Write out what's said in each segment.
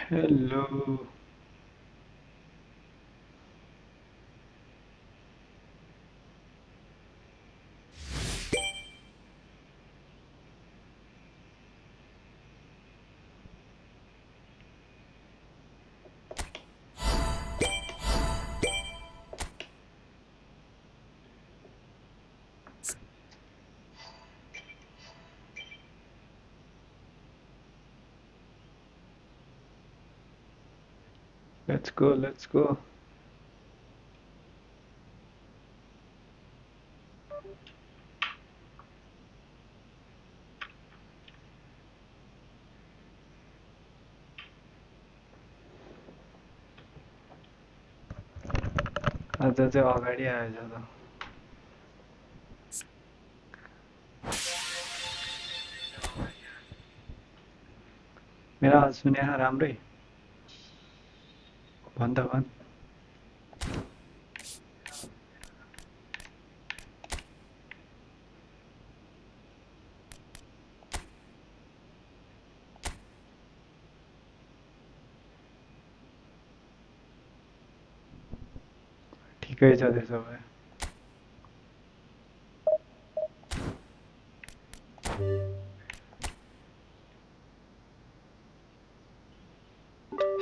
Hello. Let's go, let's go. आज चाहिँ अगाडि आएछ त मेरो आवाज सुने राम्रै भन् त भन् ठिकै छ त्यसो भए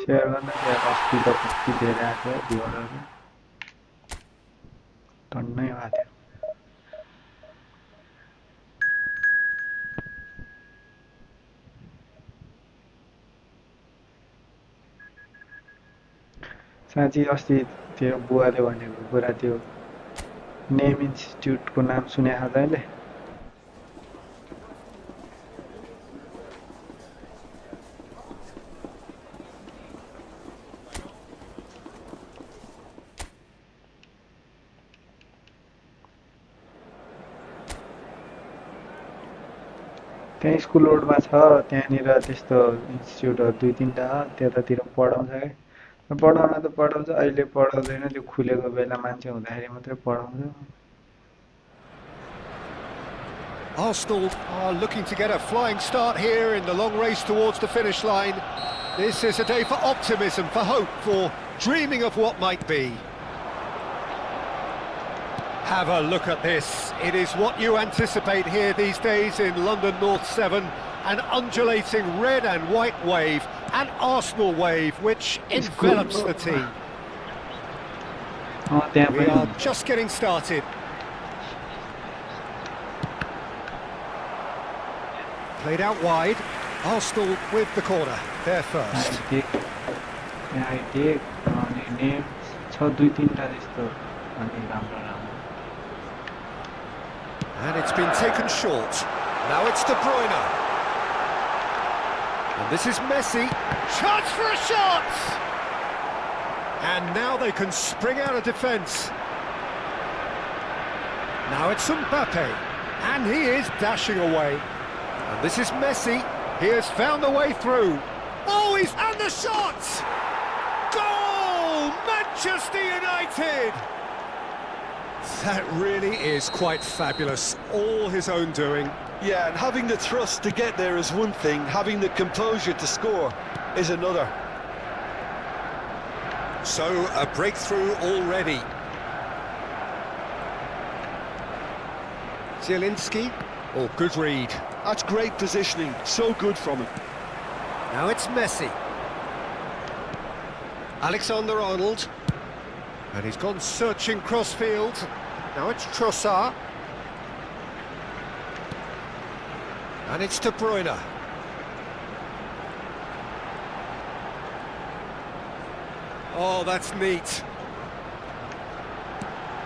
सेयर गर्न त्यहाँ अस्ति त कति धेरै आएको भ्युअरहरू टन्नै भएको थियो साँच्ची अस्ति त्यो बुवाले भनेको कुरा त्यो नेम इन्स्टिट्युटको नाम सुने तैँले त्यहाँ स्कुल रोडमा छ त्यहाँनिर त्यस्तो इन्स्टिट्युटहरू दुई तिनवटा त्यतातिर पढाउँछ क्या पढाउन त पढाउँछ अहिले पढाउँदैन त्यो खुलेको बेला मान्छे हुँदाखेरि मात्रै पढाउँछ Arsenal are looking to get a flying start here in the long race towards the finish line. This is a day for optimism, for hope, for dreaming of what might be. Have a look at this. It is what you anticipate here these days in London North 7. An undulating red and white wave, an Arsenal wave which envelops the team. We are just getting started. Played out wide. Arsenal with the corner. They're first. And it's been taken short. Now it's De Bruyne. And this is Messi. Chance for a shot! And now they can spring out of defence. Now it's Mbappe. And he is dashing away. And this is Messi. He has found a way through. Oh, and the shot! Goal! Manchester United! That really is quite fabulous. All his own doing. Yeah, and having the thrust to get there is one thing, having the composure to score is another. So, a breakthrough already. Zielinski. Oh, good read. That's great positioning, so good from him. Now it's Messi. Alexander-Arnold. And he's gone searching crossfield. Now it's Trossard. And it's De Bruyne. Oh, that's neat.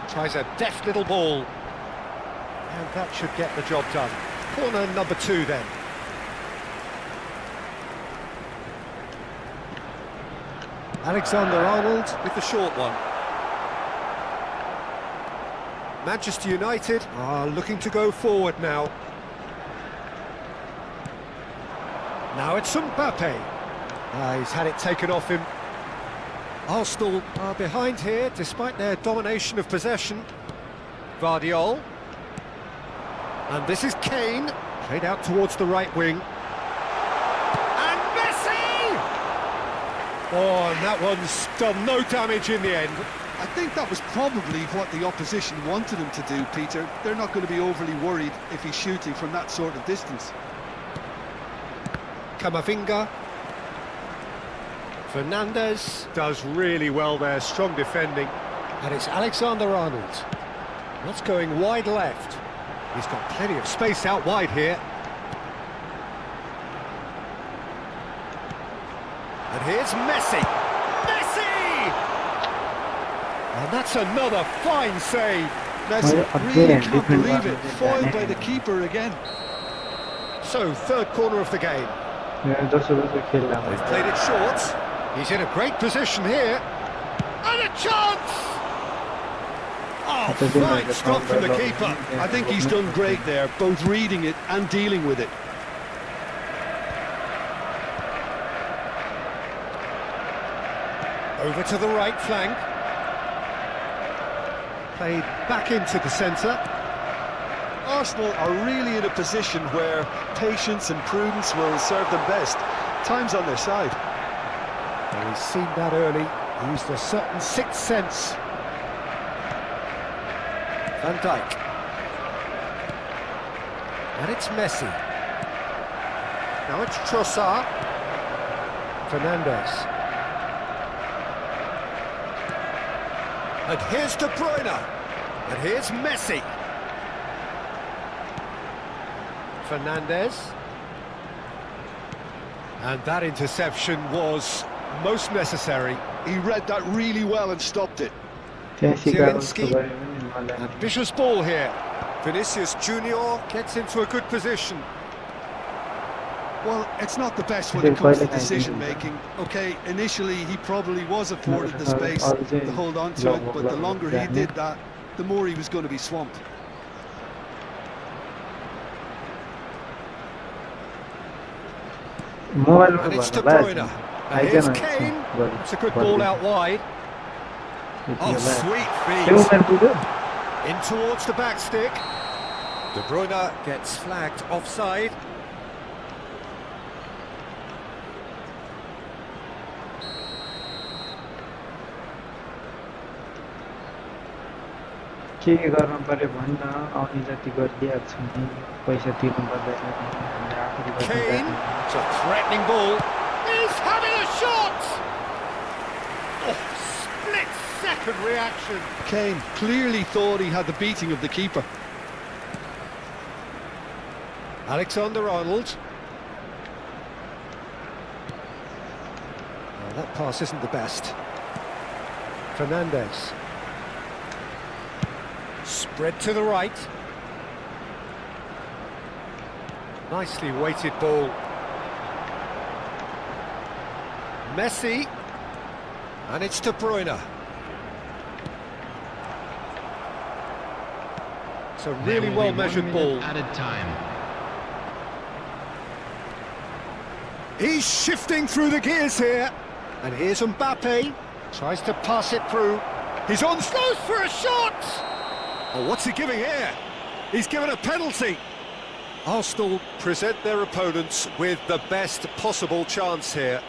Tries a deft little ball. And that should get the job done. Corner number 2 then. Alexander-Arnold with the short one. Manchester United are looking to go forward now. Now it's Mbappe. He's had it taken off him. Arsenal are behind here despite their domination of possession. Guardiola. And this is Kane, played out towards the right wing. And Messi! Oh, and that one's done no damage in the end. I think that was probably what the opposition wanted him to do, Peter. They're not going to be overly worried if he's shooting from that sort of distance. Camavinga. Fernandez does really well there, strong defending. And it's Alexander-Arnold. What's going wide left? He's got plenty of space out wide here. And here's Messi. Messi! And that's another fine save. Messi really can't believe it. Foiled by the keeper again. So, third corner of the game. They've played it short. He's in a great position here. And a chance! Oh, fine stop from the keeper. I think he's done great there, both reading it and dealing with it. Over to the right flank. Played back into the centre. Arsenal are really in a position where patience and prudence will serve them best. Time's on their side. Well, he's seen that early. Used a certain sixth sense. Van Dijk. And it's Messi. Now it's Trossard. Fernandez. And here's De Bruyne. And here's Messi. Fernandez. And that interception was most necessary. He read that really well and stopped it. Zielinski. Ambitious ball here. Vinicius Junior gets into a good position. Well, it's not the best when it comes to decision-making. Okay, initially he probably was afforded the space to hold on to it, but the longer he did that, the more he was going to be swamped. And it's De Bruyne. And here's Kane. It's a good ball out wide. Oh, sweet feet. In towards the back stick. De Bruyne gets flagged offside. के गर्नु पर्यो भन्न आउने जति गरिदिइहाल्छु नि पैसा तिर्नु पर्दैन हामीले आफूले गर्नु Kane, it's a threatening ball. He's having a shot! Oh, split-second reaction. Kane clearly thought he had the beating of the keeper. Alexander-Arnold. Well, that pass isn't the best. Fernandez. Spread to the right. Nicely weighted ball. Messi. And it's De Bruyne. It's a really well-measured ball. Added time. He's shifting through the gears here. And here's Mbappe. Tries to pass it through. He's on close for a shot! Oh, what's he giving here? He's given a penalty. Arsenal present their opponents with the best possible chance here.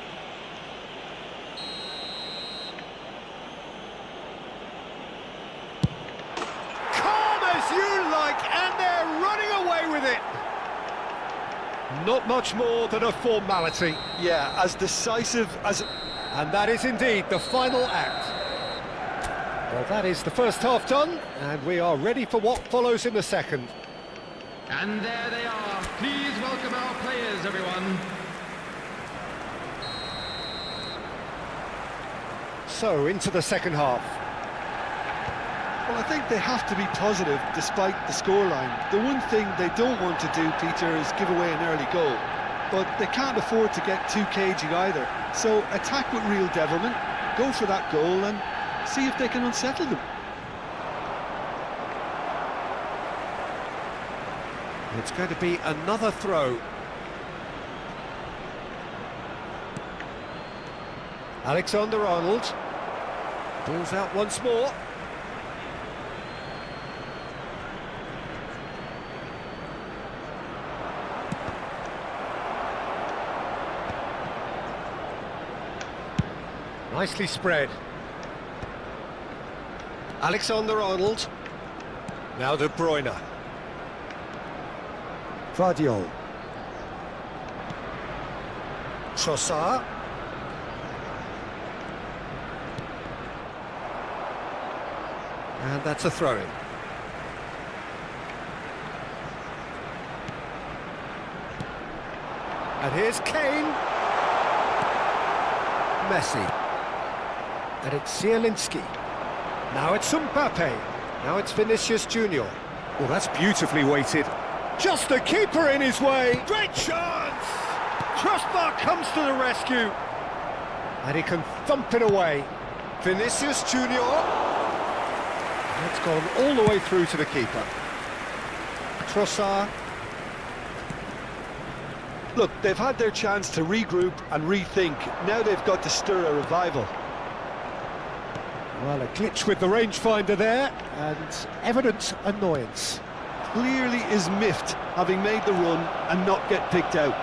Calm as you like, and they're running away with it. Not much more than a formality. Yeah, as decisive as... And that is indeed the final act. Well, that is the first half done, and we are ready for what follows in the second. And there they are. Please welcome our players, everyone. So, into the second half. Well, I think they have to be positive despite the scoreline. The one thing they don't want to do, Peter, is give away an early goal. But they can't afford to get too cagey either. So attack with real devilment, go for that goal and see if they can unsettle them. It's going to be another throw. Alexander-Arnold. Ball's out once more. Nicely spread. Alexander-Arnold. Now De Bruyne. Vardiol. Trossard. And that's a throw-in. And here's Kane. Messi. And it's Zielinski. Now it's Mbappe. Now it's Vinicius Junior. Well, that's beautifully weighted. Just the keeper in his way. Great chance! Crossbar comes to the rescue. And he can thump it away. Vinicius Junior. It's gone all the way through to the keeper. Trossard. Look, they've had their chance to regroup and rethink. Now they've got to stir a revival. Well, a glitch with the rangefinder there, and evident annoyance. Clearly is miffed, having made the run and not get picked out.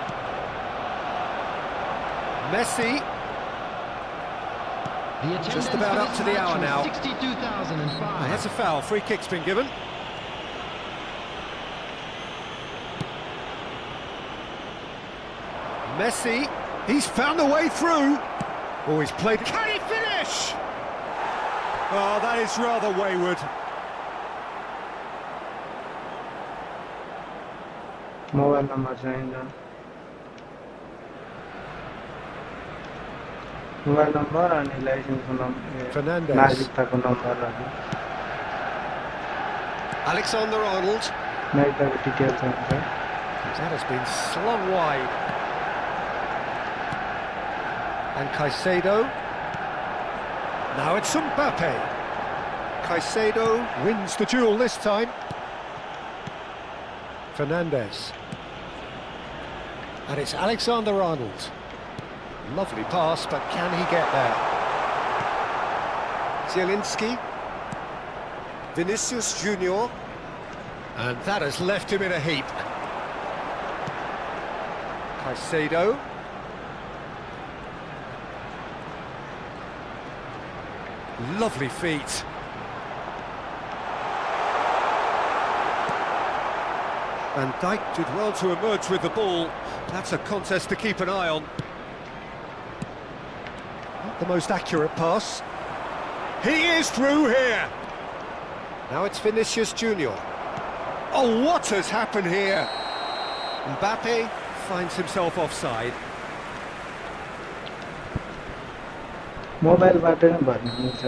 Messi. Just about up to the hour now. 62,005. That's a foul. Free kick's been given. Messi. He's found a way through. Oh, he's played. Can he finish? Oh, that is rather wayward. Mobile number चाहिन्छ mobile number अनि लाइसेन्सको number Fernandes. नागरिकताको नम्बरहरू Alexander-Arnold. नागरिकताको detail चाहिन्छ That has been slung wide. And Caicedo. Now it's Mbappe. Caicedo wins the duel this time. Fernandes. And it's Alexander-Arnold. Lovely pass, but can he get there? Zielinski. Vinicius Junior. And that has left him in a heap. Caicedo. Lovely feet. Van Dijk did well to emerge with the ball. That's a contest to keep an eye on. Not the most accurate pass. He is through here. Now it's Vinicius Junior. Oh, what has happened here? Mbappe finds himself offside. मोबाइलबाट नै भर्न मिल्छ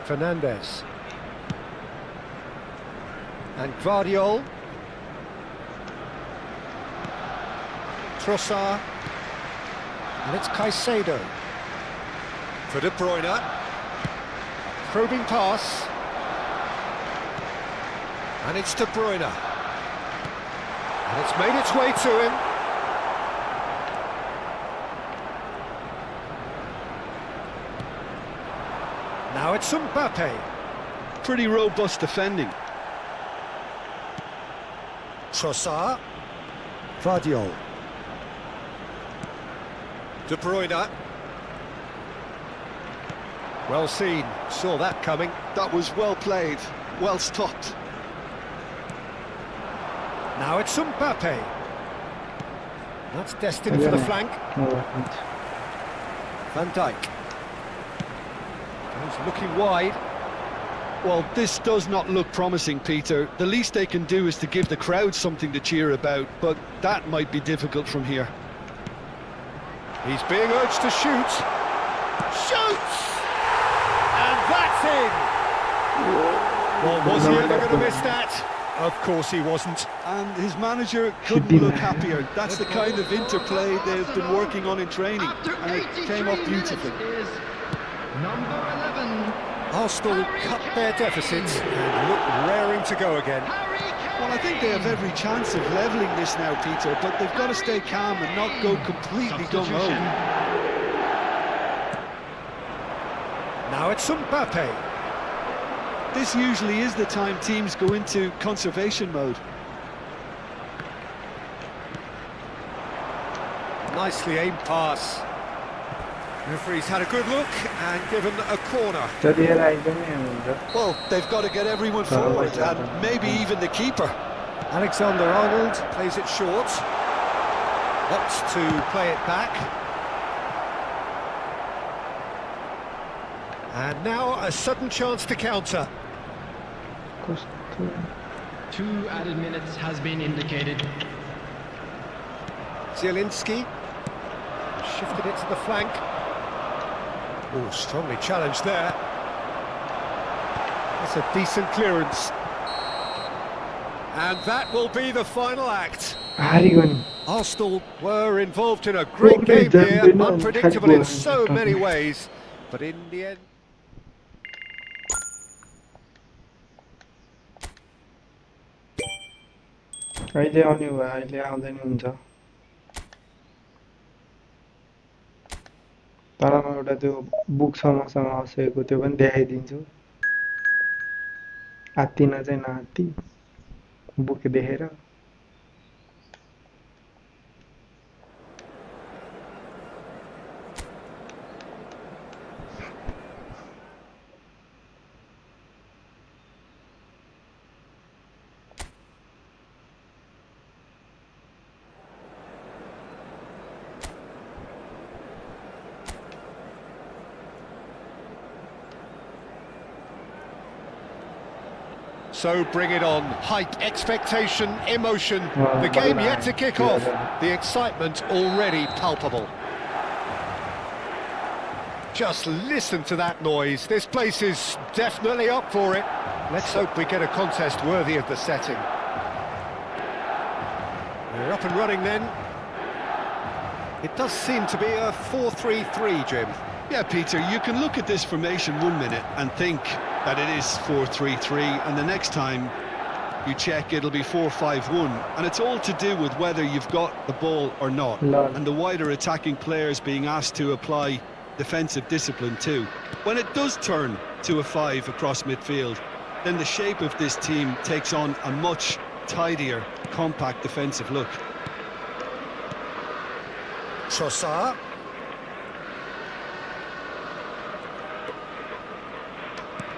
Fernandes. And Vardiol. Trossard. And it's Caicedo. For De Bruyne. Probing pass. And it's De Bruyne. And it's made its way to him. Now it's Mbappe. Pretty robust defending. Trossard. Vardiol. De Bruyne. Well seen, saw that coming. That was well played, well stopped. Now it's Mbappe. That's destined for the flank. Van Dijk. He's looking wide. Well, this does not look promising, Peter. The least they can do is to give the crowd something to cheer about, but that might be difficult from here. He's being urged to shoot. Shoots! And that's in! Well, was he ever going to miss that? Of course he wasn't. And his manager couldn't look happier. That's the kind of interplay they've been working on in training, and it came off beautifully. Is number 11. Arsenal cut their deficits and look raring to go again. Well, I think they have every chance of levelling this now, Peter, but they've got to stay calm and not go completely gung-ho. Now it's Mbappe. This usually is the time teams go into conservation mode. Nicely aimed pass. Referee's had a good look and given a corner. त्यतिखेर एकदमै हुन्छ Well, they've got to get everyone forward, and maybe even the keeper. Alexander-Arnold plays it short. Opts to play it back. And now a sudden chance to counter. कस्तो 2 added minutes has been indicated. Zielinski shifted it to the flank. Oh, strongly challenged there. That's a decent clearance. And that will be the final act. हारिगयो नि Arsenal were involved in a great game here, unpredictable in so many ways, but in the end... अहिले आउने भयो अहिले आउँदैन हुन्छ तर म एउटा त्यो बुक छ मसँग असएको त्यो पनि देखाइदिन्छु आत्तिन चाहिँ नआत्ति बुक देखेर So bring it on. Hype, expectation, emotion. The game yet to kick off. The excitement already palpable. Just listen to that noise. This place is definitely up for it. Let's hope we get a contest worthy of the setting. We're up and running then. It does seem to be a 4-3-3, Jim. Yeah, Peter, you can look at this formation 1 minute and think that it is 4-3-3, and the next time you check it'll be 4-5-1, and it's all to do with whether you've got the ball or not, and the wider attacking players being asked to apply defensive discipline too. When it does turn to a 5 across midfield, then the shape of this team takes on a much tidier, compact defensive look. Trossard.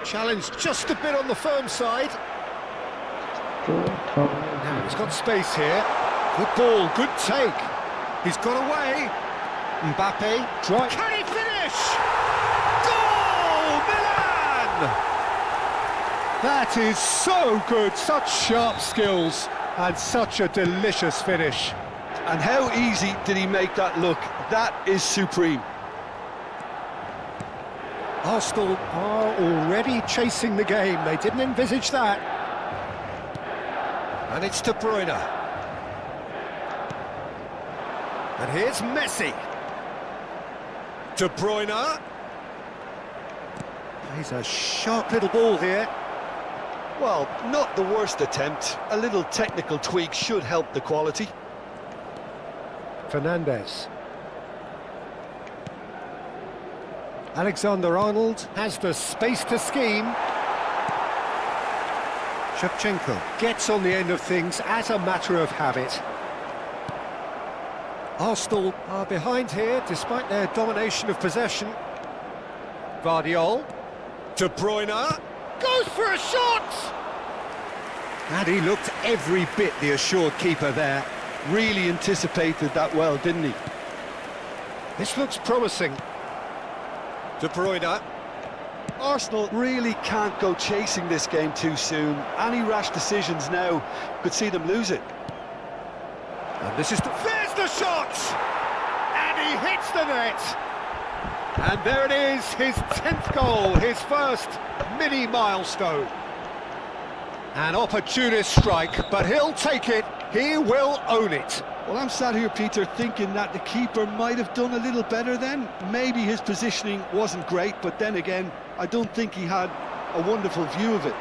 Challenge just a bit on the firm side. Now he's got space here. Good ball, good take. He's got away. Mbappe, try. Can he finish? Goal, Milan! That is so good, such sharp skills and such a delicious finish. And how easy did he make that look? That is supreme. Arsenal are already chasing the game. They didn't envisage that. And it's De Bruyne. And here's Messi. De Bruyne. Plays a sharp little ball here. Well, not the worst attempt. A little technical tweak should help the quality. Fernandes. Alexander-Arnold has the space to scheme. Shevchenko gets on the end of things as a matter of habit. Arsenal are behind here despite their domination of possession. Vardiol. De Bruyne goes for a shot! And he looked every bit the assured keeper there. Really anticipated that well, didn't he? This looks promising. De Bruyne. Arsenal really can't go chasing this game too soon. Any rash decisions now could see them lose it. And this is there's the shot! And he hits the net! And there it is, his 10th goal, his first mini milestone. An opportunist strike, but he'll take it, he will own it. Well, I'm sat here, Peter, thinking that the keeper might have done a little better then. Maybe his positioning wasn't great, but then again, I don't think he had a wonderful view of it.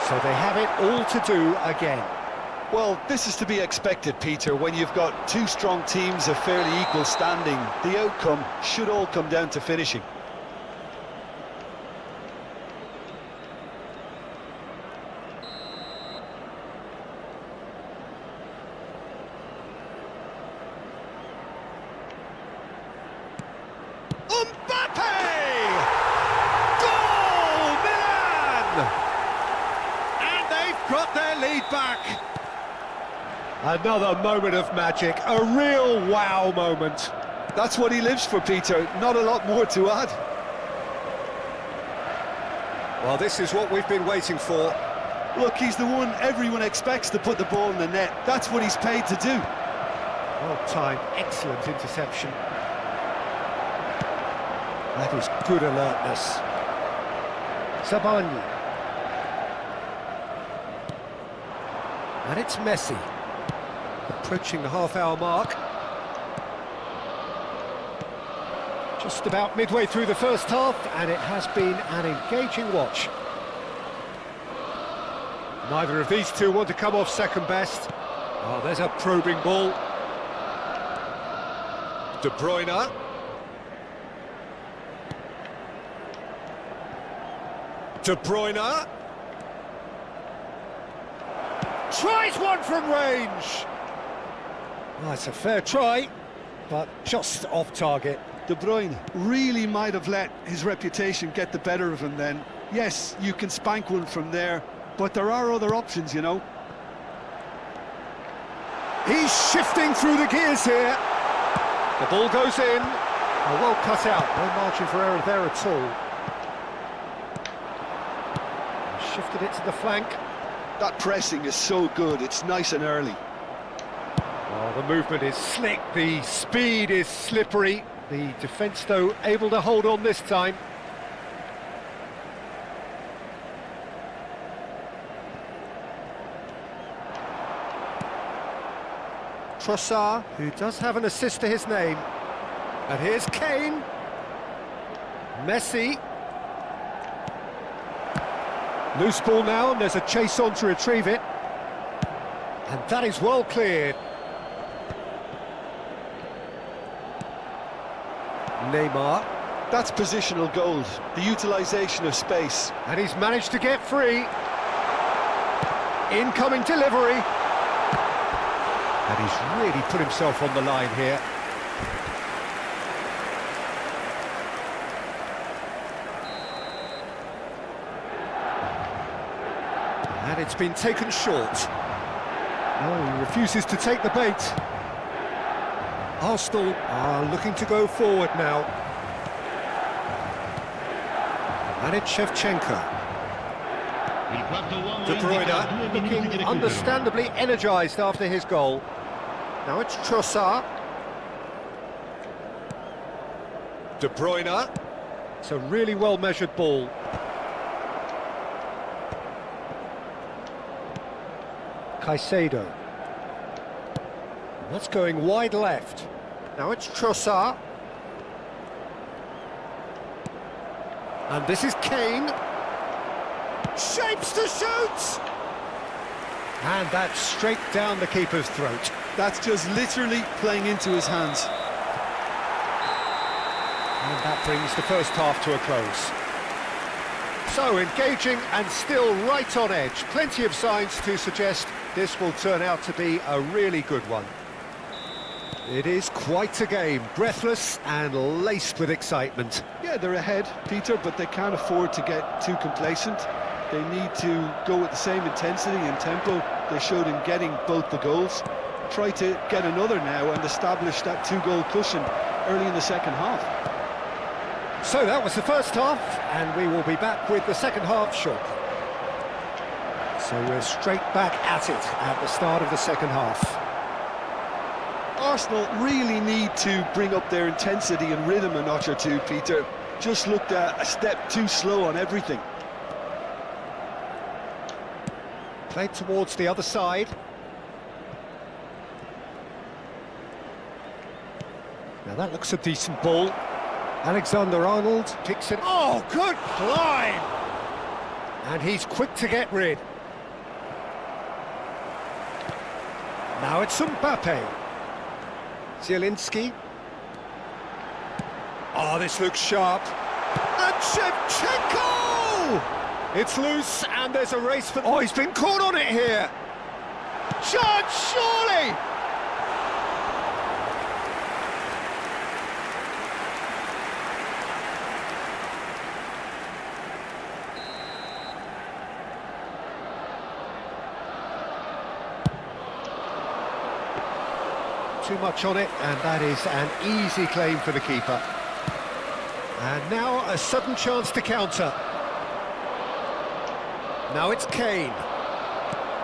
So they have it all to do again. Well, this is to be expected, Peter, when you've got two strong teams of fairly equal standing. The outcome should all come down to finishing. got their lead back. Another moment of magic, a real wow moment. That's what he lives for, Peter. Not a lot more to add. Well, this is what we've been waiting for. Look, he's the one everyone expects to put the ball in the net. That's what he's paid to do. Well timed, excellent interception. That is good alertness. Sabani. And it's Messi. Approaching the half-hour mark. Just about midway through the first half, and it has been an engaging watch. Neither of these two want to come off second best. Oh, there's a probing ball. De Bruyne. De Bruyne. Tries one from range. Oh, it's a fair try, but just off target. De Bruyne really might have let his reputation get the better of him then. Yes, you can spank one from there, but there are other options, you know. He's shifting through the gears here. The ball goes in. Oh, well cut out, no margin for error there at all. Shifted it to the flank. That pressing is so good, it's nice and early. Oh, the movement is slick, the speed is slippery. The defence, though, able to hold on this time. Trossard, who does have an assist to his name. And here's Kane. Messi. Loose ball now, and there's a chase on to retrieve it. And that is well cleared. Neymar. That's positional gold, the utilisation of space. And he's managed to get free. Incoming delivery. And he's really put himself on the line here. And it's been taken short. Oh, he refuses to take the bait. Arsenal are looking to go forward now. And it's Shevchenko. De Bruyne looking understandably energised after his goal. Now it's Trossard. De Bruyne. It's a really well-measured ball. Caicedo. That's going wide left. Now it's Trossard. And this is Kane. Shapes to shoot! And that's straight down the keeper's throat. That's just literally playing into his hands. And that brings the first half to a close. So engaging and still right on edge. Plenty of signs to suggest this will turn out to be a really good one. It is quite a game, breathless and laced with excitement. Yeah, they're ahead, Peter, but they can't afford to get too complacent. They need to go with the same intensity and tempo they showed in getting both the goals. Try to get another now and establish that two-goal cushion early in the second half. So that was the first half, and we will be back with the second half shortly. So we're straight back at it at the start of the second half. Arsenal really need to bring up their intensity and rhythm a notch or two, Peter. Just looked a step too slow on everything. Played towards the other side. Now that looks a decent ball. Alexander-Arnold picks it. Oh, good climb! And he's quick to get rid. Now it's Mbappe. Zielinski. Oh, this looks sharp. And Shevchenko! It's loose, and there's a race for... Oh, he's been caught on it here! Chance, surely! too much on it, and that is an easy claim for the keeper. And now a sudden chance to counter. Now it's Kane.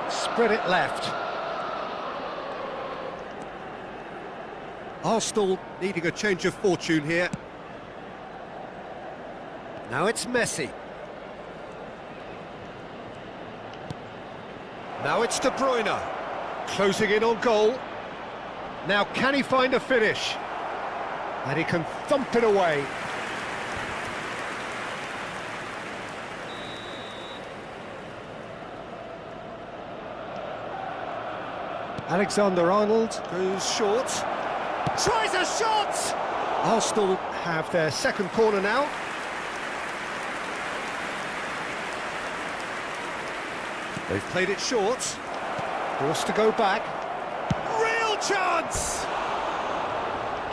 Spread it left. Arsenal needing a change of fortune here. Now it's Messi. Now it's De Bruyne. Closing in on goal. Now can he find a finish? And he can thump it away. Alexander-Arnold goes short. Tries a shot! Arsenal have their second corner now. They've played it short. Forced to go back. Real chance!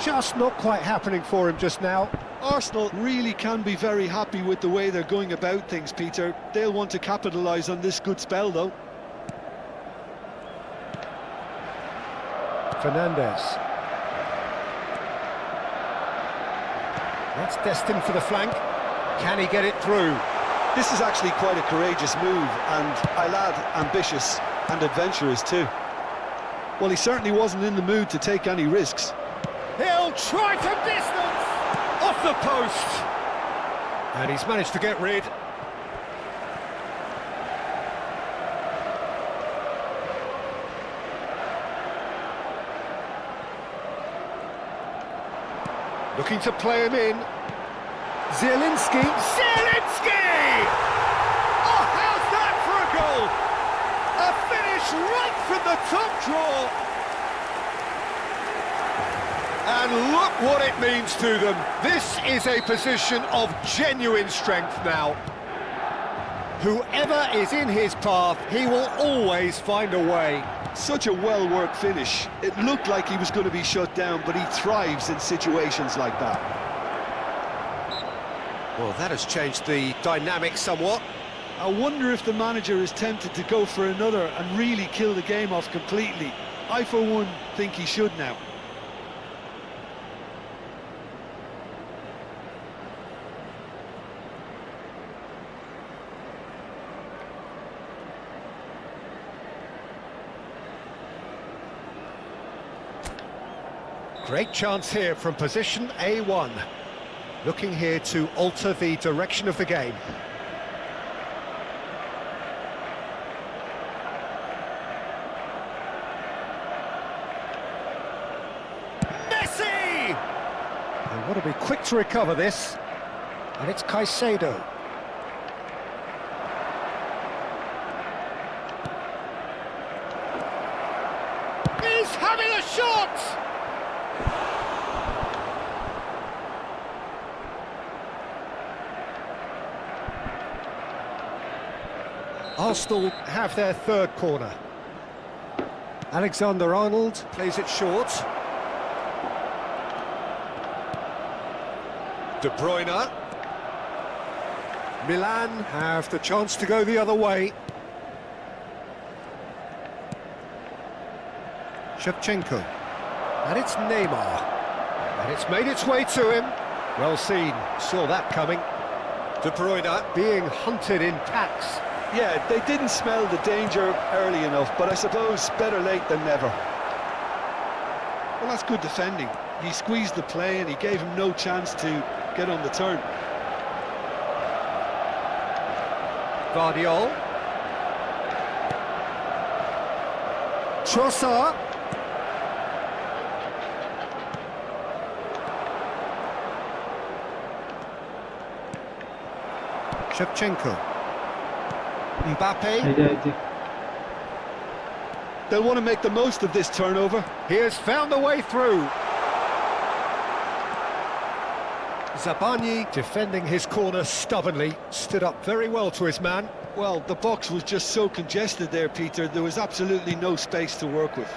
Just not quite happening for him just now. Arsenal really can be very happy with the way they're going about things, Peter. They'll want to capitalise on this good spell, though. Fernandez. That's destined for the flank. Can he get it through? This is actually quite a courageous move, and I'll add ambitious and adventurous too. Well, he certainly wasn't in the mood to take any risks. He'll try from distance! Off the post! And he's managed to get rid. Looking to play him in. Zielinski. Zielinski! Oh, how's that for a goal? A finish right from the top draw. And look what it means to them. This is a position of genuine strength now. Whoever is in his path, he will always find a way. Such a well-worked finish. It looked like he was going to be shut down, but he thrives in situations like that. Well, that has changed the dynamic somewhat. I wonder if the manager is tempted to go for another and really kill the game off completely. I, for one, think he should now. Great chance here from position A1. Looking here to alter the direction of the game. Messi! They want to be quick to recover this. And it's Caicedo. He's having a shot! Arsenal have their third corner. Alexander-Arnold plays it short. De Bruyne. Milan have the chance to go the other way. Shevchenko. And it's Neymar. And it's made its way to him. Well seen, saw that coming. De Bruyne being hunted in packs. Yeah, they didn't smell the danger early enough, but I suppose better late than never. Well, that's good defending. He squeezed the play and he gave him no chance to get on the turn. Guardiola. Trossard. Shevchenko. Mbappe. They'll want to make the most of this turnover. He has found a way through. Zabani defending his corner stubbornly, stood up very well to his man. Well, the box was just so congested there, Peter. There was absolutely no space to work with.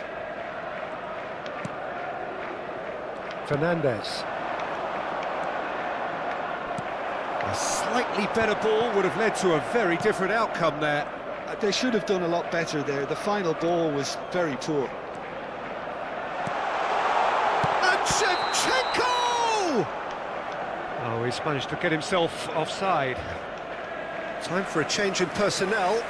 Fernandez. A slightly better ball would have led to a very different outcome there. They should have done a lot better there. The final ball was very poor. he's managed to get himself offside. Time for a change in personnel.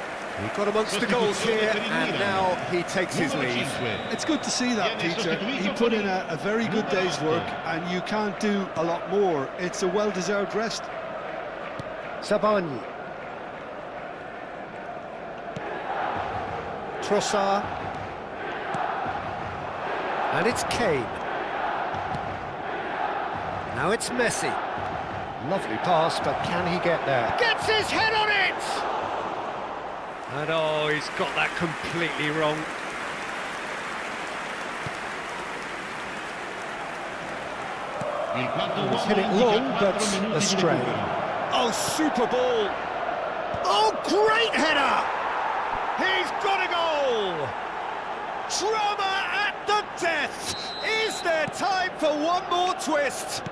He got amongst the goals here, and now he takes his leave. It's good to see that, Peter. He put in a very good day's work, and you can't do a lot more. It's a well-deserved rest. Zabani. Trossard. And it's Kane. Now it's Messi. Lovely pass, but can he get there? Gets his head on it! And oh, he's got that completely wrong. He's hit it long, but astray. Oh, super ball! Oh, great header! He's got a goal! Drama at the death! Is there time for one more twist?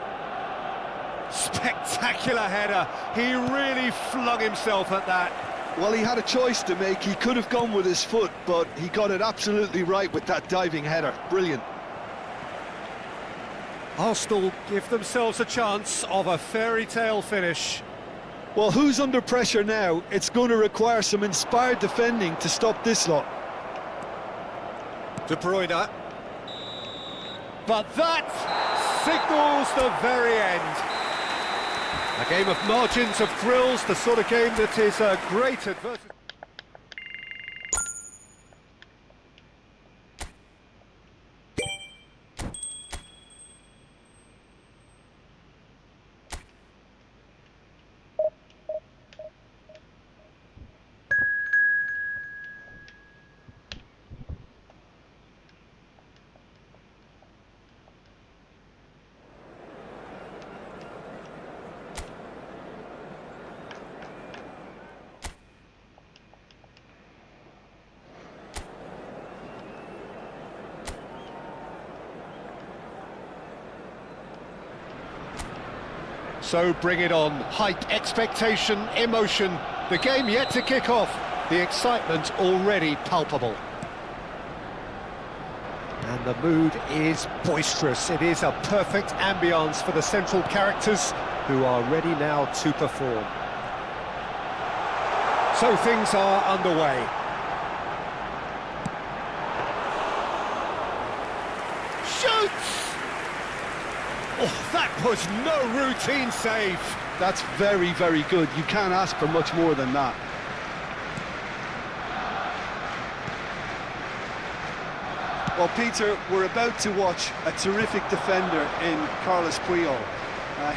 Spectacular header. He really flung himself at that. Well, he had a choice to make. He could have gone with his foot, but he got it absolutely right with that diving header. Brilliant. Arsenal give themselves a chance of a fairy tale finish. Well, who's under pressure now? It's going to require some inspired defending to stop this lot. De Bruyne. But that signals the very end. A game of margins, of thrills, the sort of game that is a great adversity. So bring it on. Hype, expectation, emotion. The game yet to kick off. The excitement already palpable. And the mood is boisterous. It is a perfect ambience for the central characters who are ready now to perform. So things are underway. Shoots! Oh, that was no routine save. That's very, very good. You can't ask for much more than that. Well, Peter, we're about to watch a terrific defender in Carlos Puyol.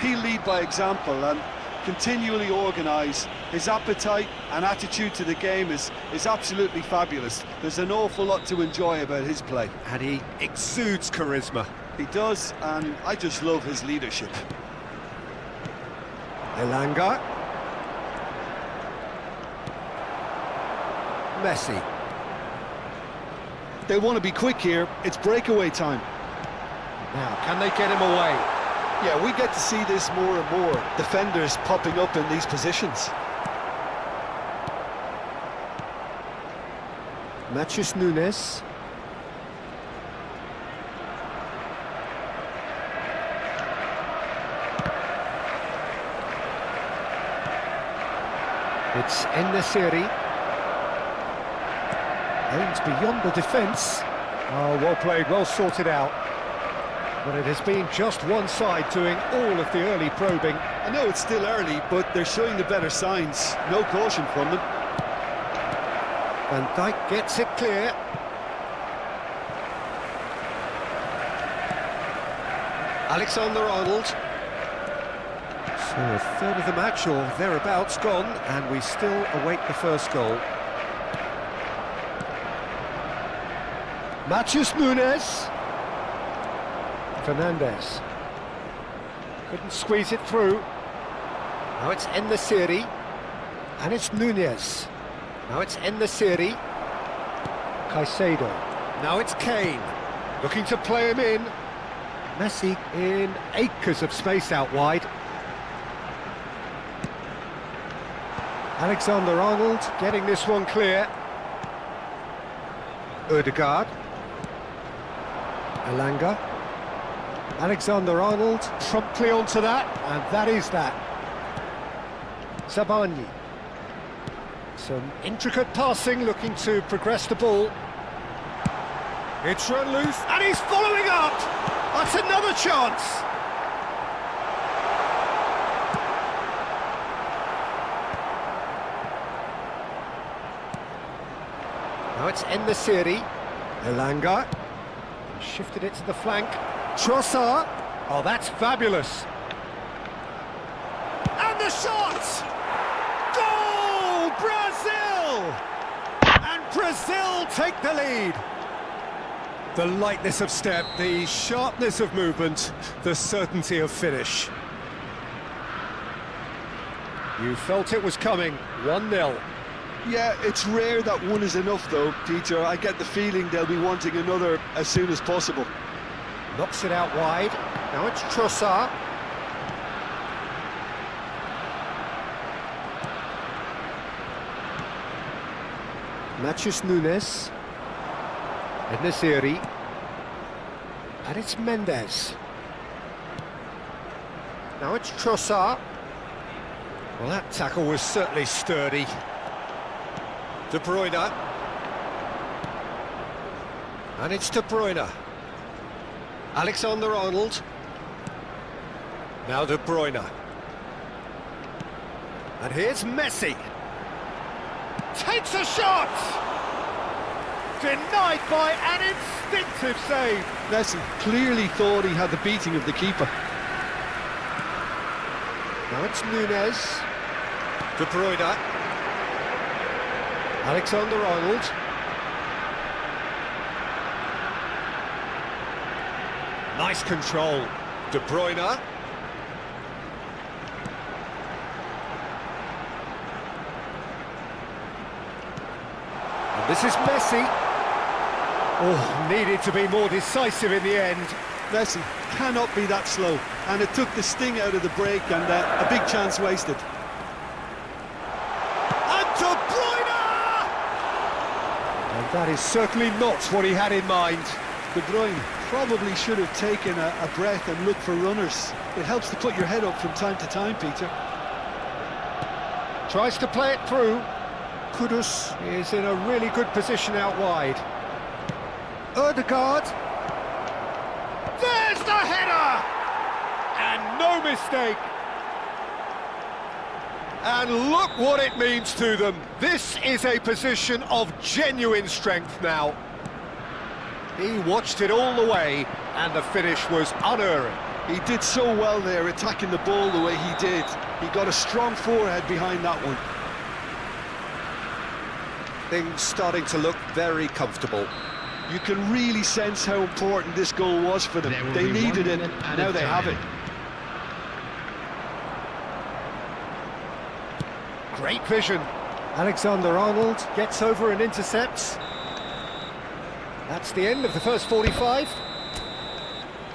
He'll lead by example and continually organise. His appetite and attitude to the game is absolutely fabulous. There's an awful lot to enjoy about his play. And he exudes charisma. He does, and I just love his leadership. Elanga. Messi. They want to be quick here. It's breakaway time. Now, can they get him away? Yeah, we get to see this more and more. Defenders popping up in these positions. Matheus Nunes. It's En-Nesyri. Aims beyond the defence. Oh, well played, well sorted out. But it has been just one side doing all of the early probing. I know it's still early, but they're showing the better signs. No caution from them. Van Dijk gets it clear. Alexander-Arnold. So a third of the match or thereabouts gone, and we still await the first goal. Matheus Nunes. Fernandes. Couldn't squeeze it through. Now it's En-Nesyri. And it's Nunes. Now it's En-Nesyri. Caicedo. Now it's Kane. Looking to play him in. Messi in acres of space out wide. Alexander-Arnold getting this one clear. Ødegaard. Elanga. Alexander-Arnold promptly onto that, and that is that. Zabani. Some intricate passing, looking to progress the ball. It's run loose, and he's following up! That's another chance! Now it's En-Nesyri. Elanga. Shifted it to the flank. Trossard. Oh, that's fabulous. And the shot! Goal! Brazil! And Brazil take the lead. The lightness of step, the sharpness of movement, the certainty of finish. You felt it was coming. 1-0. Yeah, it's rare that one is enough though, Peter. I get the feeling they'll be wanting another as soon as possible. Knocks it out wide. Now it's Trossard. Matheus Nunes. En-Nesyri. And it's Mendes. Now it's Trossard. Well, that tackle was certainly sturdy. De Bruyne. And it's De Bruyne. Alexander-Arnold. Now De Bruyne. And here's Messi. Takes a shot! Denied by an instinctive save. Messi clearly thought he had the beating of the keeper. Now it's Nunes. De Bruyne. Alexander-Arnold. Nice control. De Bruyne. And this is Messi. Oh, needed to be more decisive in the end. Messi cannot be that slow, and it took the sting out of the break, and a big chance wasted. And De Bruyne! And that is certainly not what he had in mind. De Bruyne probably should have taken a breath and looked for runners. It helps to put your head up from time to time, Peter. Tries to play it through. Kudus is in a really good position out wide. Ødegaard. There's the header! And no mistake. And look what it means to them. This is a position of genuine strength now. He watched it all the way, and the finish was unerring. He did so well there, attacking the ball the way he did. He got a strong forehead behind that one. Things starting to look very comfortable. You can really sense how important this goal was for them. They needed it, now they have it. Great vision. Alexander-Arnold gets over and intercepts. That's the end of the first 45.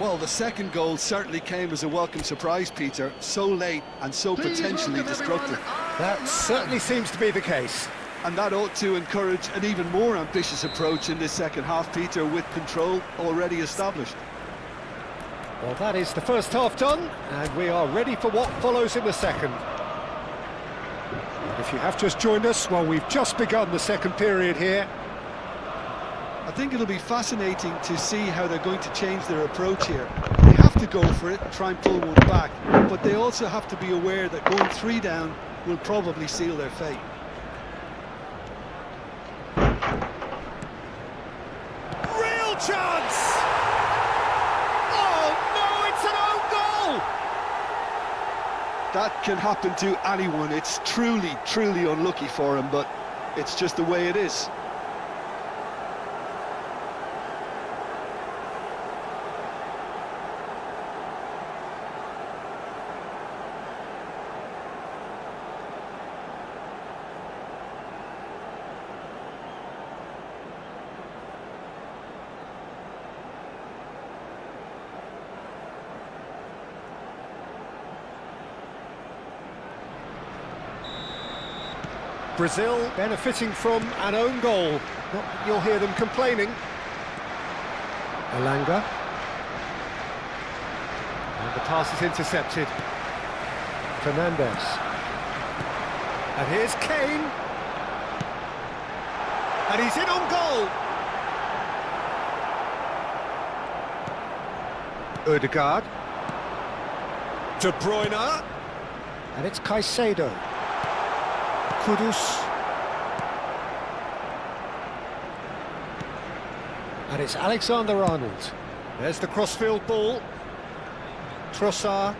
Well, the second goal certainly came as a welcome surprise, Peter. So late and so potentially destructive. That certainly seems to be the case. And that ought to encourage an even more ambitious approach in this second half, Peter, with control already established. Well, that is the first half done, and we are ready for what follows in the second. And if you have just joined us, well, we've just begun the second period here. I think it'll be fascinating to see how they're going to change their approach here. They have to go for it and try and pull one back, but they also have to be aware that going 3 down will probably seal their fate. Real chance! Oh no, it's an own goal! That can happen to anyone. It's truly, truly unlucky for him, but it's just the way it is. Brazil benefiting from an own goal. Not that you'll hear them complaining. Elanga. The pass is intercepted. Fernandez. And here's Kane. And he's in on goal. Ødegaard. De Bruyne. And it's Caicedo. Kudus. And it's Alexander-Arnold. There's the crossfield ball. Trossard.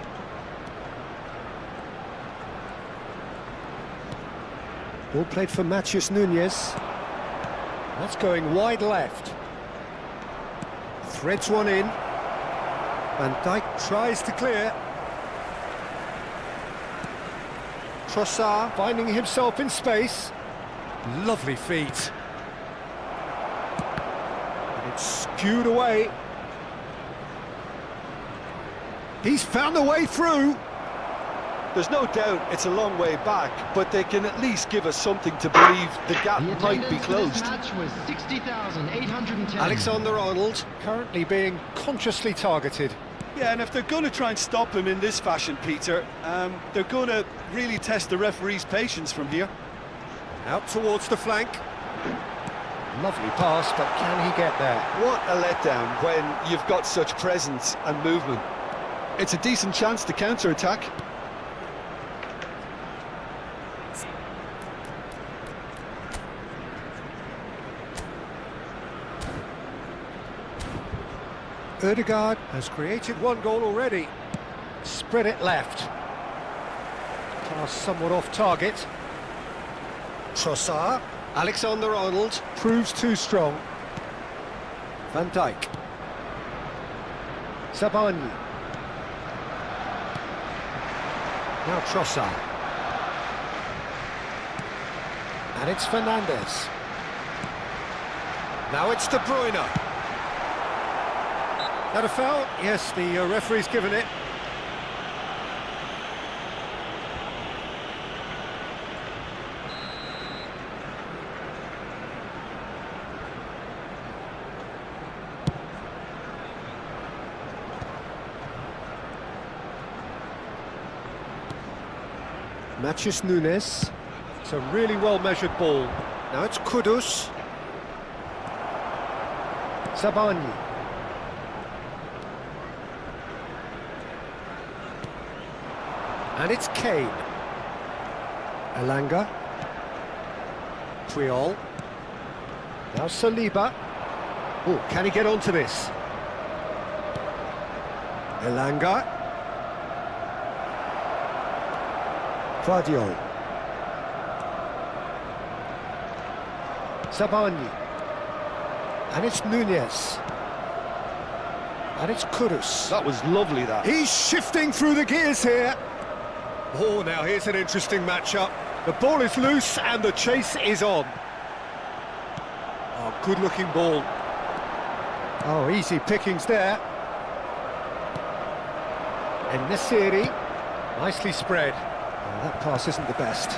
Ball played for Matheus Nunes. That's going wide left. Threads one in. Van Dijk tries to clear. Trossard finding himself in space. Lovely feet. And it's skewed away. He's found a way through. There's no doubt it's a long way back, but they can at least give us something to believe the gap might be closed. This match was 60,810. Alexander-Arnold currently being consciously targeted. Yeah, and if they're going to try and stop him in this fashion, Peter, they're going to really test the referee's patience from here. Out towards the flank. Lovely pass, but can he get there? What a letdown when you've got such presence and movement. It's a decent chance to counter-attack. Ødegaard has created one goal already. Spread it left. Pass somewhat off target. Trossard. Alexander-Arnold proves too strong. Van Dijk. Sabani. Now Trossard. And it's Fernandez. Now it's De Bruyne. That a foul? Yes, the referee's given it. Matheus Nunes. It's a really well-measured ball. Now it's Kudus. Sabani. And it's Kane. Elanga. Triol. Now Saliba. Oh, can he get onto this? Elanga. Guardiola. Sabani. And it's Nunez. And it's Kudus. That was lovely, that. He's shifting through the gears here. Oh, now here's an interesting matchup. The ball is loose and the chase is on. Oh, good-looking ball. Oh, easy pickings there. And Nesiri, nicely spread. Oh, that pass isn't the best.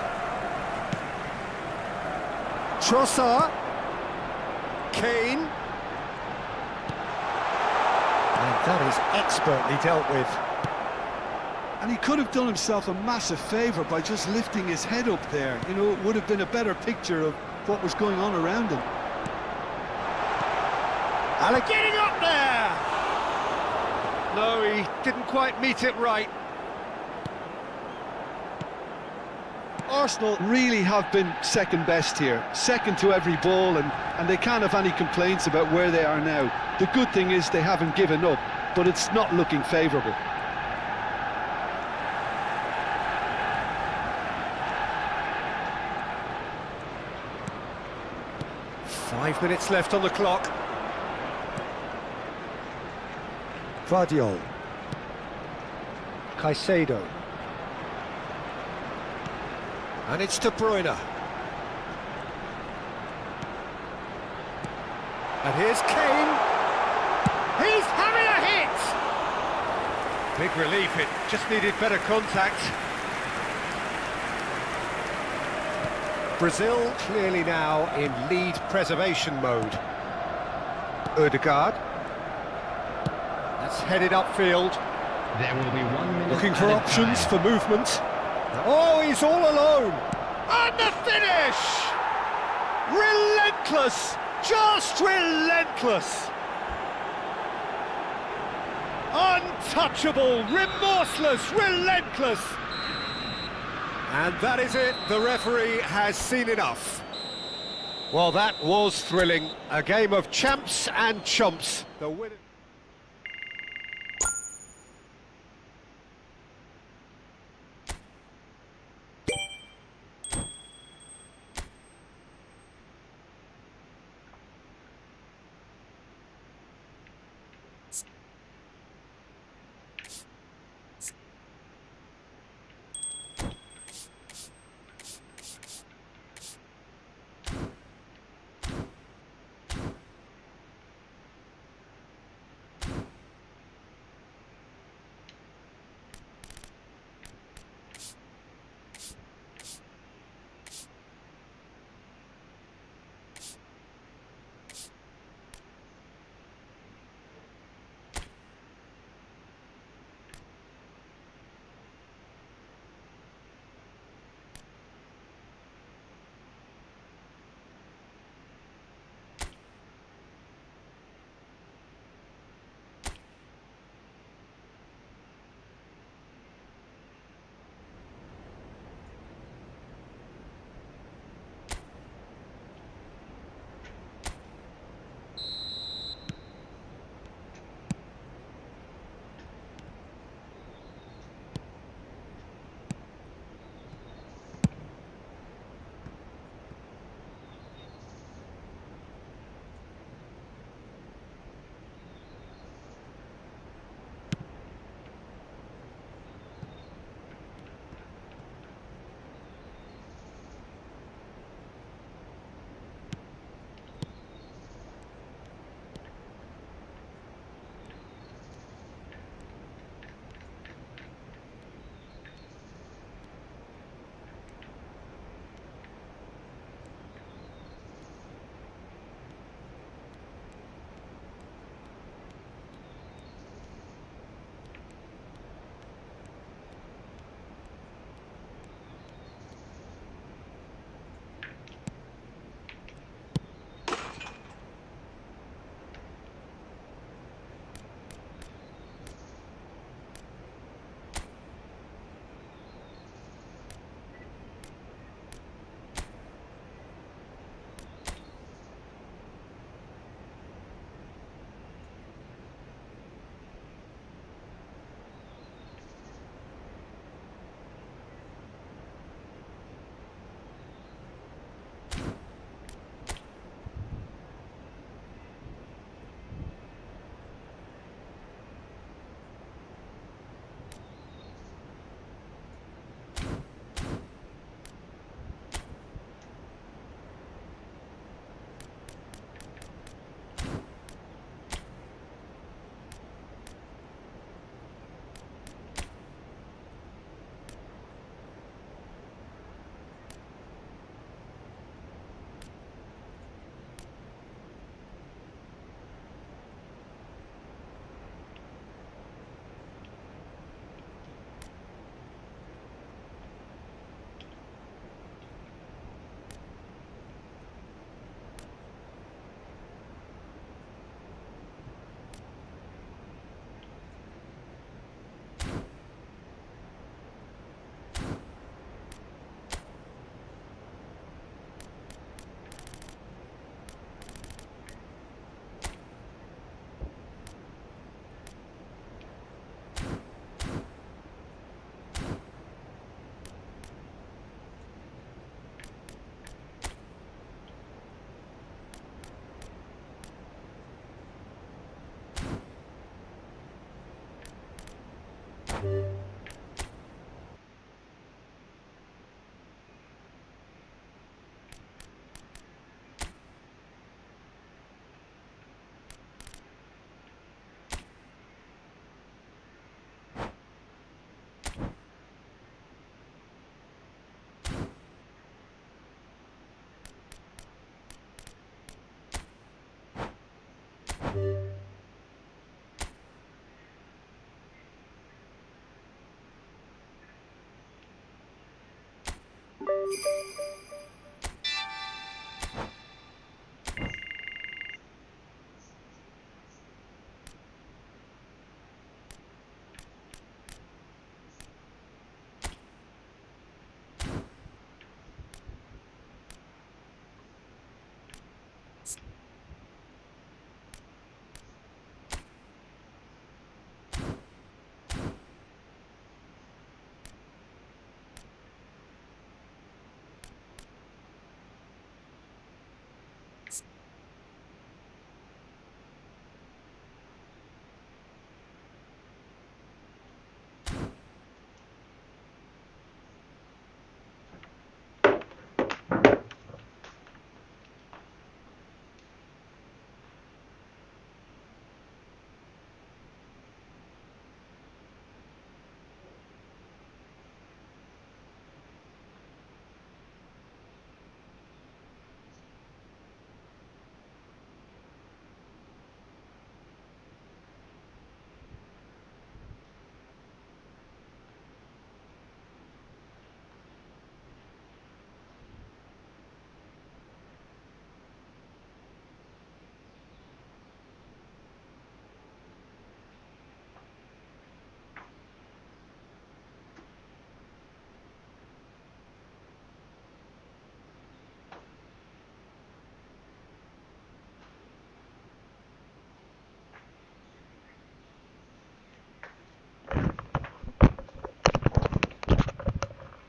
Trossard. Kane. And that is expertly dealt with. And he could have done himself a massive favour by just lifting his head up there. You know, it would have been a better picture of what was going on around him. Alec getting up there! No, he didn't quite meet it right. Arsenal really have been second best here, second to every ball, and they can't have any complaints about where they are now. The good thing is they haven't given up, but it's not looking favourable. Five minutes left on the clock. Guardiola. Caicedo. And it's De Bruyne. And here's Kane. He's having a hit! Big relief, it just needed better contact. Brazil clearly now in lead preservation mode. Ødegaard. That's headed upfield. There will be 1 minute Looking for added options time. for movement. Oh, he's all alone. And the finish! Relentless! Just relentless! Untouchable, remorseless, relentless! And that is it. The referee has seen enough. Well, that was thrilling. A game of champs and chumps. The winner.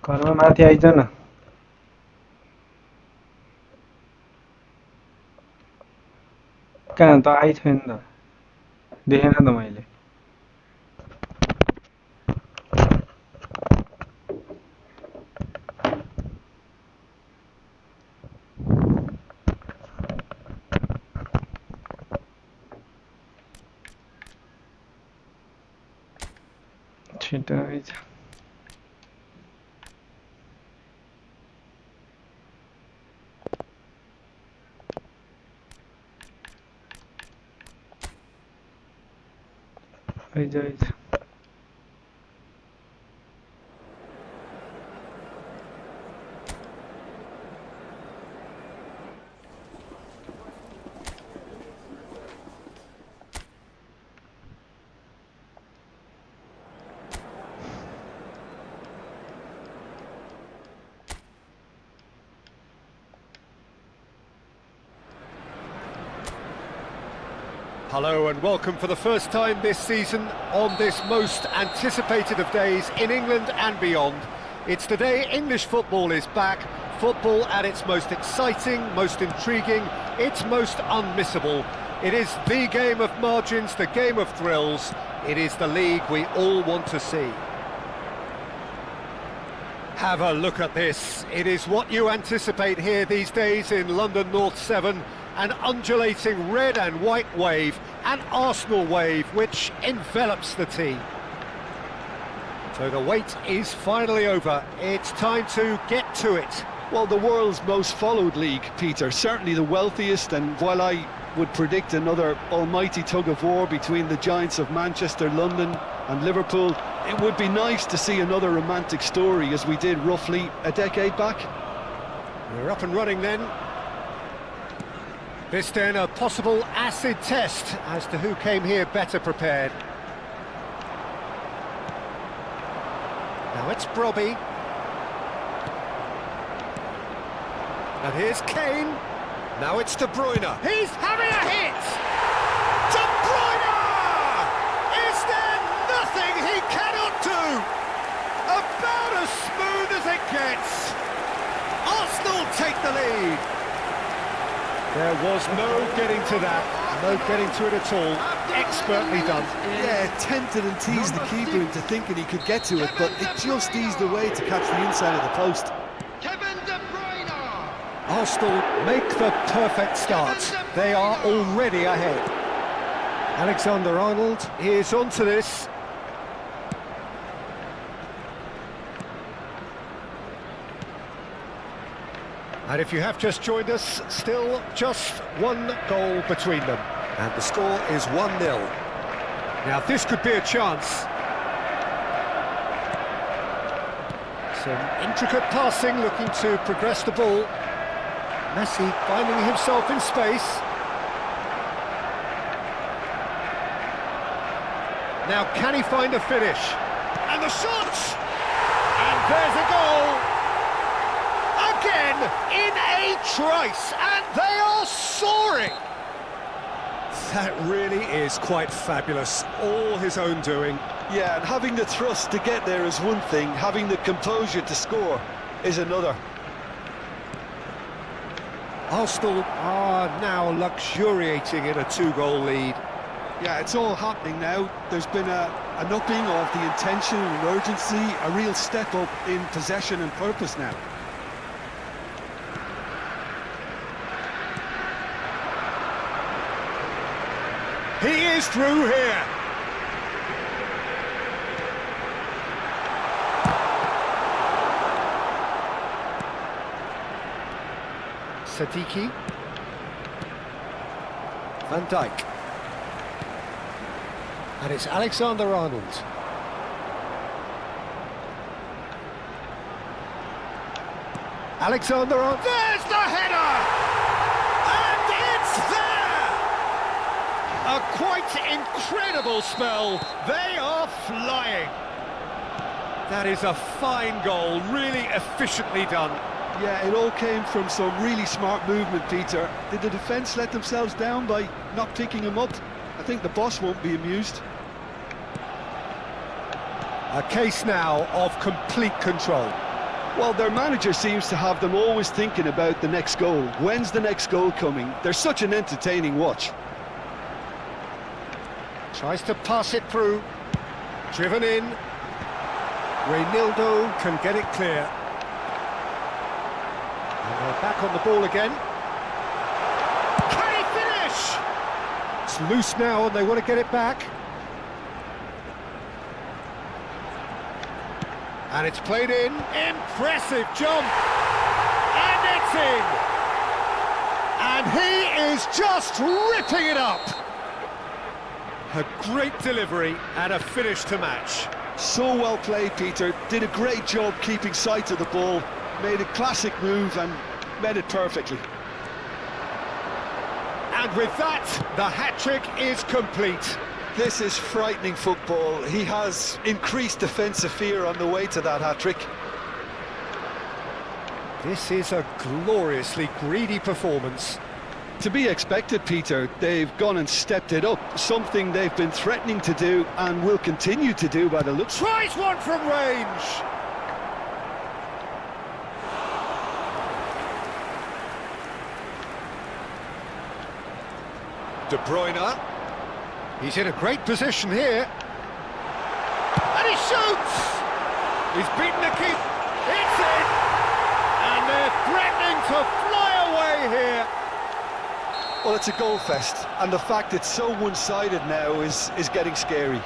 घरमा माथि eyes न। कहाँ त आइछैन त, देखेन त मैले। छिटो eyes. Eyes eyes. Hello and welcome for the first time this season on this most anticipated of days in England and beyond. It's the day English football is back, football at its most exciting, most intriguing, its most unmissable. It is the game of margins, the game of thrills. It is the league we all want to see. Have a look at this. It is what you anticipate here these days in London North 7. An undulating red and white wave, an Arsenal wave which envelops the team. So the wait is finally over. It's time to get to it. Well, the world's most followed league, Peter, certainly the wealthiest, and while I would predict another almighty tug of war between the giants of Manchester, London and Liverpool, it would be nice to see another romantic story as we did roughly a decade back. We're up and running then. This then a possible acid test as to who came here better prepared. Now it's Brobby. And here's Kane. Now it's De Bruyne. He's having a hit! De Bruyne! Is there nothing he cannot do? About as smooth as it gets. Arsenal take the lead. There was no getting to that, no getting to it at all. Expertly done. Yeah, tempted and teased the keeper into thinking he could get to it, but it just eased away to catch the inside of the post. Kevin De Bruyne! Arsenal make the perfect start. They are already ahead. Alexander-Arnold is onto this. And if you have just joined us, still just one goal between them. And the score is 1-0. Now this could be a chance. Some intricate passing, looking to progress the ball. Messi finding himself in space. Now can he find a finish? And the shot! And there's a goal! Again, in a trice, and they are soaring! That really is quite fabulous, all his own doing. Yeah, and having the thrust to get there is one thing, having the composure to score is another. Arsenal are now luxuriating in a 2-goal lead. Yeah, it's all happening now. There's been an upping of the intention and urgency, a real step up in possession and purpose now. He is through here. Sadiki. Van Dijk. And it's Alexander-Arnold. Alexander-Arnold. There's the header! And it's there! A quite incredible spell. They are flying. That is a fine goal, really efficiently done. Yeah, it all came from some really smart movement, Peter. Did the defence let themselves down by not picking him up? I think the boss won't be amused. A case now of complete control. Well, their manager seems to have them always thinking about the next goal. When's the next goal coming? They're such an entertaining watch. Tries to pass it through. Driven in. Reynaldo can get it clear. And they're back on the ball again. Can he finish? It's loose now and they want to get it back. And it's played in. Impressive jump. And it's in. And he is just ripping it up. A great delivery and a finish to match. So well played, Peter. Did a great job keeping sight of the ball. Made a classic move and met it perfectly. And with that, the hat-trick is complete. This is frightening football. He has increased defensive fear on the way to that hat-trick. This is a gloriously greedy performance. To be expected, Peter. They've gone and stepped it up, something they've been threatening to do and will continue to do by the looks. Tries one from range. De Bruyne. He's in a great position here. And he shoots! He's beaten the keeper. It's in! And they're threatening to fly away here. Well, it's a goal fest, and the fact it's so one-sided now is getting scary.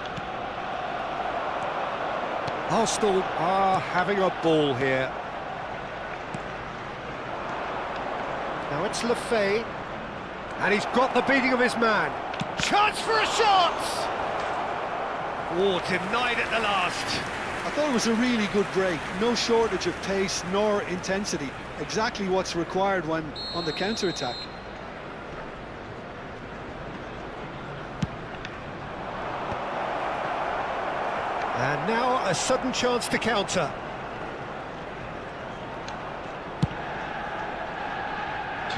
Arsenal are having a ball here. Now it's Lefay. And he's got the beating of his man. Chance for a shot! Oh, denied at the last. I thought it was a really good break. No shortage of pace nor intensity. Exactly what's required when on the counter-attack. And now a sudden chance to counter.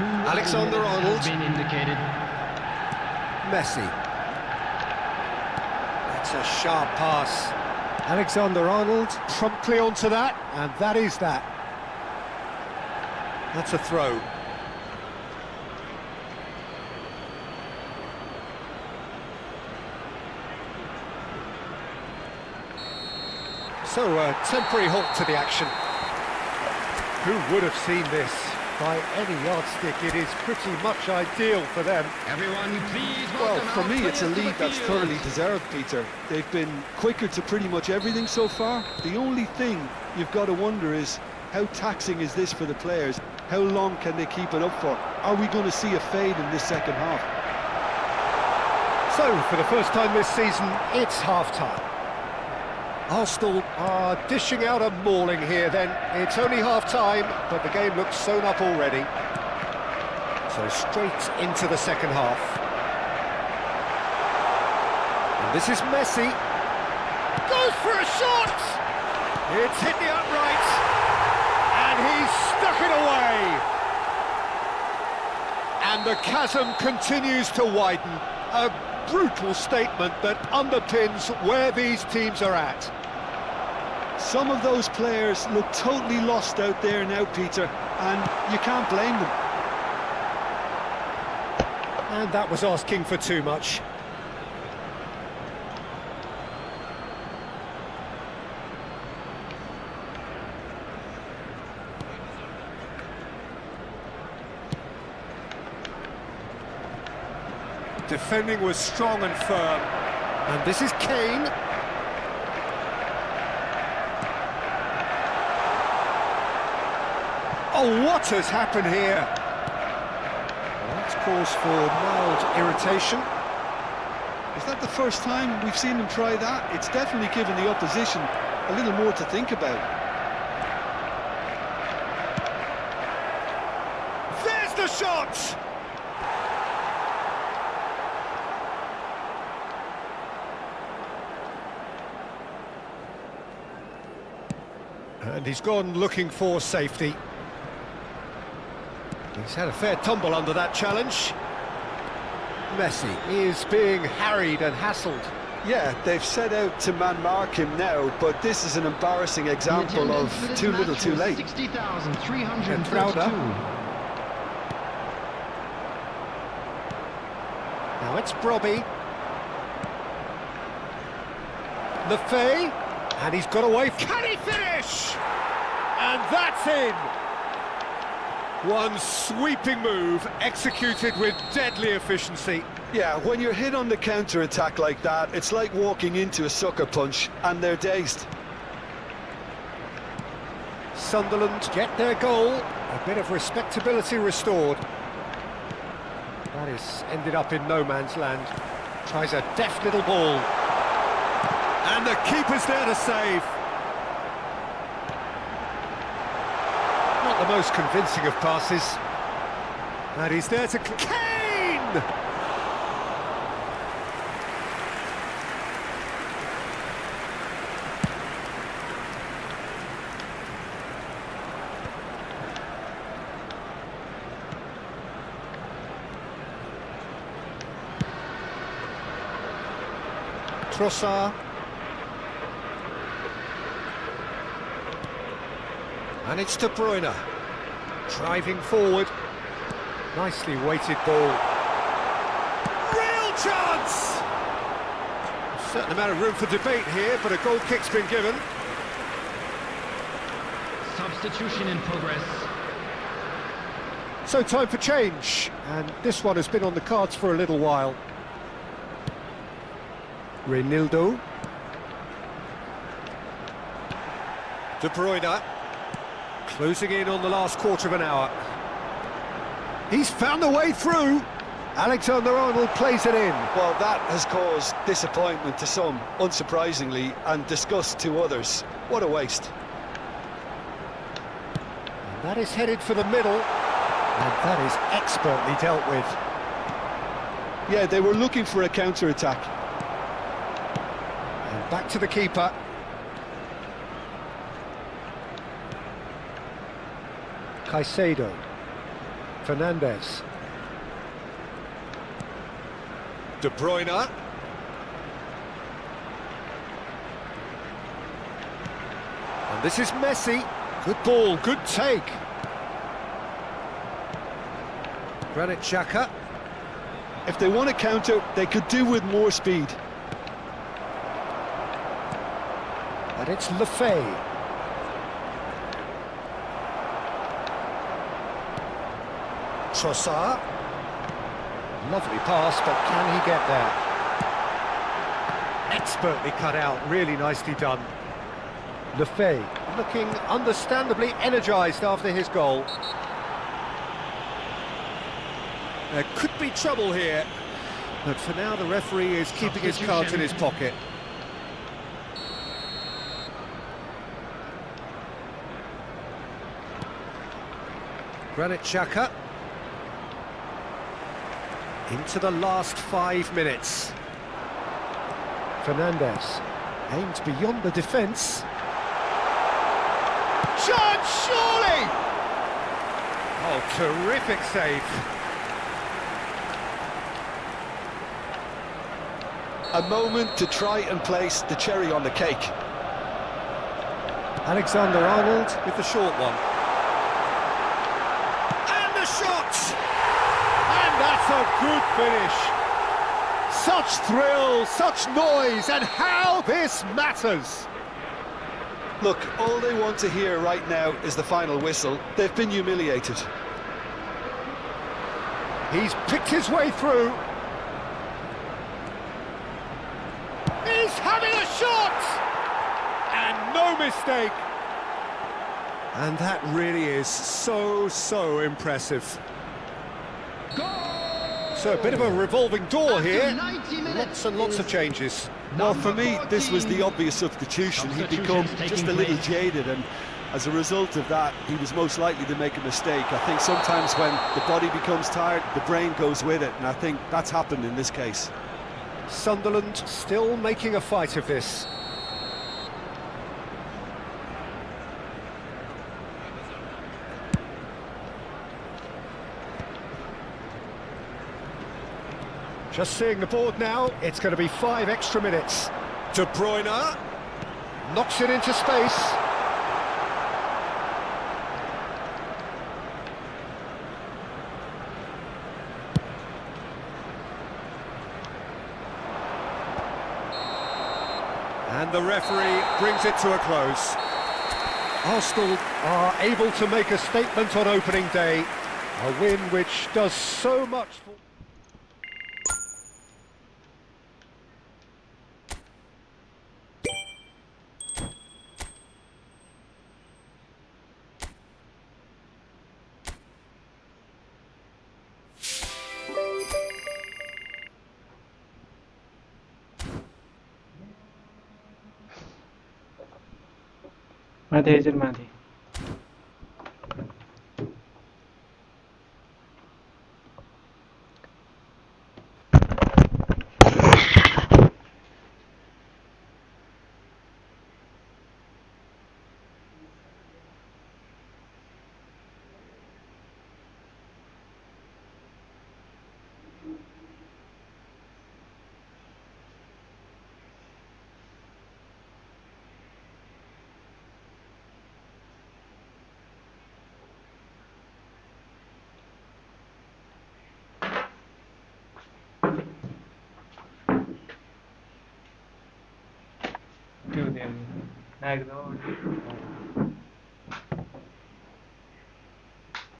Alexander-Arnold. Has been indicated. Messi. That's a sharp pass. Alexander-Arnold promptly onto that, and that is that. That's a throw. So a temporary halt to the action. Who would have seen this? By any yardstick, it is pretty much ideal for them. Everyone, please Well, welcome for our me, it's a players to lead the that's field. thoroughly deserved, Peter. They've been quicker to pretty much everything so far. The only thing you've got to wonder is, how taxing is this for the players? How long can they keep it up for? Are we going to see a fade in this second half? So, for the first time this season, it's half-time. Arsenal are dishing out a mauling here then. It's only half-time, but the game looks sewn up already. So straight into the second half. And this is Messi. Goes for a shot! It's hit the upright. And he's stuck it away. And the chasm continues to widen. A brutal statement that underpins where these teams are at. Some of those players look totally lost out there now, Peter, and you can't blame them. And that was asking for too much. Defending was strong and firm. And this is Kane. Oh, what has happened here? Well, that's cause for mild irritation. Is that the first time we've seen them try that? It's definitely given the opposition a little more to think about. There's the shot! And he's gone looking for safety. He's had a fair tumble under that challenge. Messi is being harried and hassled. Yeah, they've set out to man-mark him now, but this is an embarrassing example of too little too late. 60,332. Now it's Brobby. Lefay. And he's got away. Can he finish? And that's in! One sweeping move, executed with deadly efficiency. Yeah, when you're hit on the counter-attack like that, it's like walking into a sucker punch, and they're dazed. Sunderland get their goal. A bit of respectability restored. That is ended up in no man's land. Tries a deft little ball. And the keeper's there to save. Not the most convincing of passes. And he's there to... Kane! Trossard. And it's De Bruyne, driving forward. Nicely weighted ball. Real chance! A certain amount of room for debate here, but a goal kick's been given. Substitution in progress. So time for change, and this one has been on the cards for a little while. Reinildo. De Bruyne. Closing in on the last quarter of an hour. He's found a way through. Alexander-Arnold plays it in. Well, that has caused disappointment to some, unsurprisingly, and disgust to others. What a waste. And that is headed for the middle, and that is expertly dealt with. Yeah, they were looking for a counter-attack. And back to the keeper. Caicedo, Fernandes, De Bruyne, and this is Messi. Good ball, good take. Granit Xhaka. If they want to counter, they could do with more speed. And it's Lefay. Trossard. Lovely pass, but can he get there? Expertly cut out, really nicely done. Lefay looking understandably energised after his goal. There could be trouble here, but for now the referee is keeping his cards in his pocket. Granit Xhaka. Into the last 5 minutes. Fernandez aims beyond the defence. Chance, surely! Oh, terrific save. A moment to try and place the cherry on the cake. Alexander-Arnold with the short one. And the shot! And that's a good finish. Such thrill, such noise, and how this matters. Look, all they want to hear right now is the final whistle. They've been humiliated. He's picked his way through. He's having a shot! And no mistake. And that really is so impressive. So a bit of a revolving door here. Lots and lots of changes. Well, for me, this was the obvious substitution. He'd become just a little jaded, and as a result of that, he was most likely to make a mistake. I think sometimes when the body becomes tired, the brain goes with it, and I think that's happened in this case. Sunderland still making a fight of this. Just seeing the board now, it's going to be 5 extra minutes. De Bruyne knocks it into space. And the referee brings it to a close. Arsenal are able to make a statement on opening day. A win which does so much for... माथि एकजना माथि त्यो दिन नाग्दो